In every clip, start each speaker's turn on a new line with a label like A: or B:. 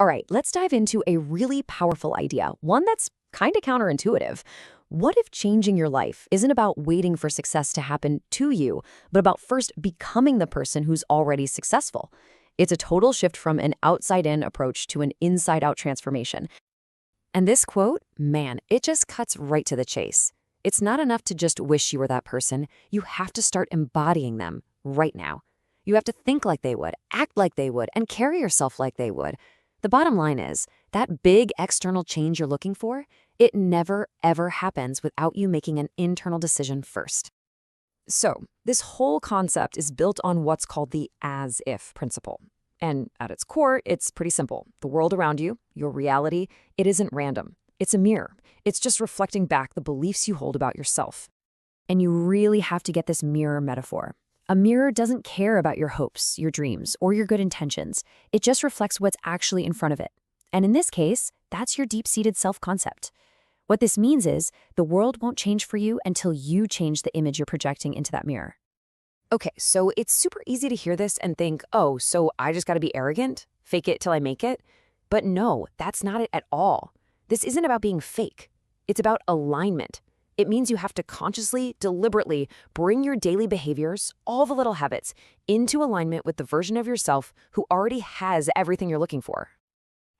A: All right, let's dive into a really powerful idea, one that's kind of counterintuitive. What if changing your life isn't about waiting for success to happen to you, but about first becoming the person who's already successful? It's a total shift from an outside-in approach to an inside-out transformation. And this quote, man, it just cuts right to the chase. It's not enough to just wish you were that person. You have to start embodying them right now. You have to think like they would, act like they would, and carry yourself like they would. The bottom line is, that big external change you're looking for, it never, ever happens without you making an internal decision first. So, this whole concept is built on what's called the as-if principle. And at its core, it's pretty simple. The world around you, your reality, it isn't random. It's a mirror. It's just reflecting back the beliefs you hold about yourself. And you really have to get this mirror metaphor. A mirror doesn't care about your hopes, your dreams, or your good intentions. It just reflects what's actually in front of it. And in this case, that's your deep-seated self-concept. What this means is the world won't change for you until you change the image you're projecting into that mirror. Okay, so it's super easy to hear this and think, oh, so I just gotta be arrogant, fake it till I make it? But no, that's not it at all. This isn't about being fake. It's about alignment. It means you have to consciously, deliberately bring your daily behaviors, all the little habits, into alignment with the version of yourself who already has everything you're looking for.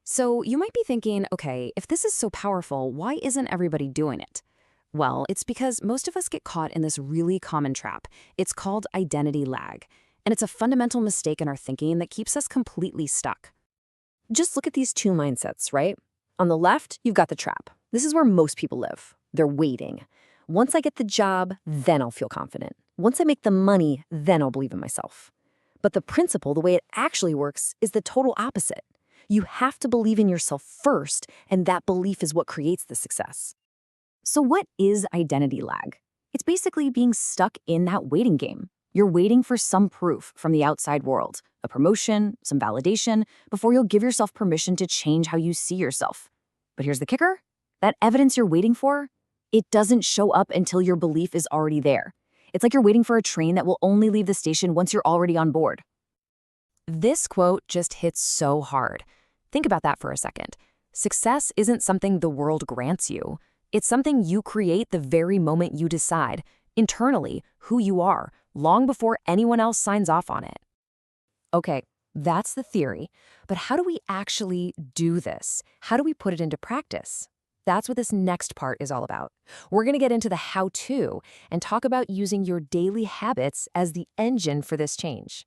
A: So you might be thinking, okay, if this is so powerful, why isn't everybody doing it? Well, it's because most of us get caught in this really common trap. It's called identity lag, and it's a fundamental mistake in our thinking that keeps us completely stuck. Just look at these two mindsets, right? On the left, you've got the trap. This is where most people live. They're waiting. Once I get the job, then I'll feel confident. Once I make the money, then I'll believe in myself. But the principle, the way it actually works, is the total opposite. You have to believe in yourself first, and that belief is what creates the success. So what is identity lag? It's basically being stuck in that waiting game. You're waiting for some proof from the outside world, a promotion, some validation, before you'll give yourself permission to change how you see yourself. But here's the kicker. That evidence you're waiting for, it doesn't show up until your belief is already there. It's like you're waiting for a train that will only leave the station once you're already on board. This quote just hits so hard. Think about that for a second. Success isn't something the world grants you. It's something you create the very moment you decide, internally, who you are, long before anyone else signs off on it. Okay, that's the theory. But how do we actually do this? How do we put it into practice? That's what this next part is all about. We're going to get into the how-to and talk about using your daily habits as the engine for this change.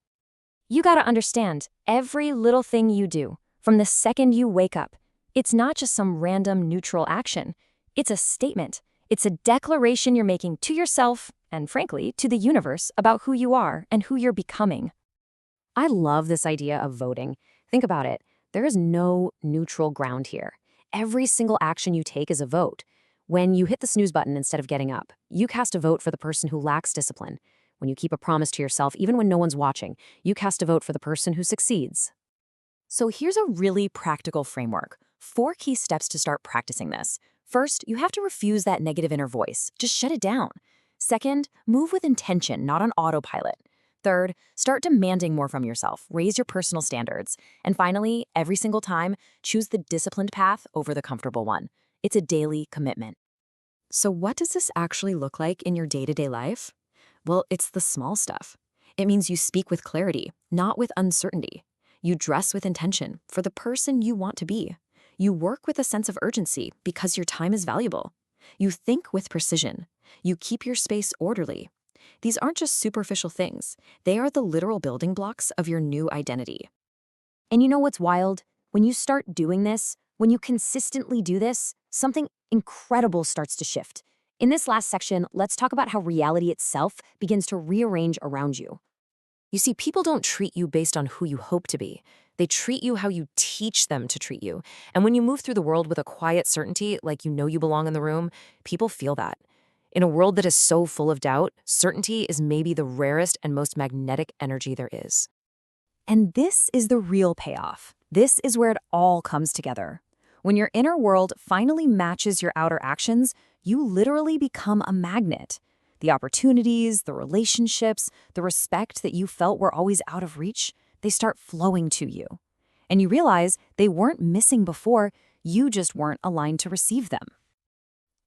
A: You got to understand, every little thing you do, from the second you wake up, it's not just some random neutral action. It's a statement. It's a declaration you're making to yourself and, frankly, to the universe about who you are and who you're becoming. I love this idea of voting. Think about it. There is no neutral ground here. Every single action you take is a vote. When you hit the snooze button instead of getting up, you cast a vote for the person who lacks discipline. When you keep a promise to yourself, even when no one's watching, you cast a vote for the person who succeeds. So here's a really practical framework. 4 key steps to start practicing this. First, you have to refuse that negative inner voice. Just shut it down. Second, move with intention, not on autopilot. Third, start demanding more from yourself. Raise your personal standards. And finally, every single time, choose the disciplined path over the comfortable one. It's a daily commitment. So what does this actually look like in your day-to-day life? Well, it's the small stuff. It means you speak with clarity, not with uncertainty. You dress with intention for the person you want to be. You work with a sense of urgency because your time is valuable. You think with precision. You keep your space orderly. These aren't just superficial things. They are the literal building blocks of your new identity. And you know what's wild? When you start doing this, when you consistently do this, something incredible starts to shift. In this last section, let's talk about how reality itself begins to rearrange around you. You see, people don't treat you based on who you hope to be. They treat you how you teach them to treat you. And when you move through the world with a quiet certainty, like you know you belong in the room, people feel that. In a world that is so full of doubt, certainty is maybe the rarest and most magnetic energy there is. And this is the real payoff. This is where it all comes together. When your inner world finally matches your outer actions, you literally become a magnet. The opportunities, the relationships, the respect that you felt were always out of reach, they start flowing to you. And you realize they weren't missing before, you just weren't aligned to receive them.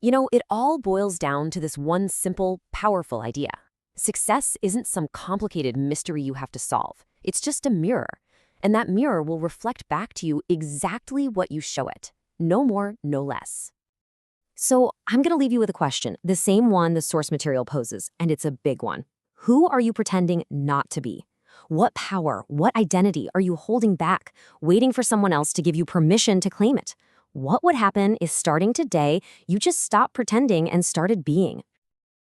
A: You know, it all boils down to this one simple, powerful idea. Success isn't some complicated mystery you have to solve. It's just a mirror. And that mirror will reflect back to you exactly what you show it. No more, no less. So I'm going to leave you with a question, the same one the source material poses, and it's a big one. Who are you pretending not to be? What power, what identity are you holding back, waiting for someone else to give you permission to claim it? What would happen if starting today, you just stopped pretending and started being?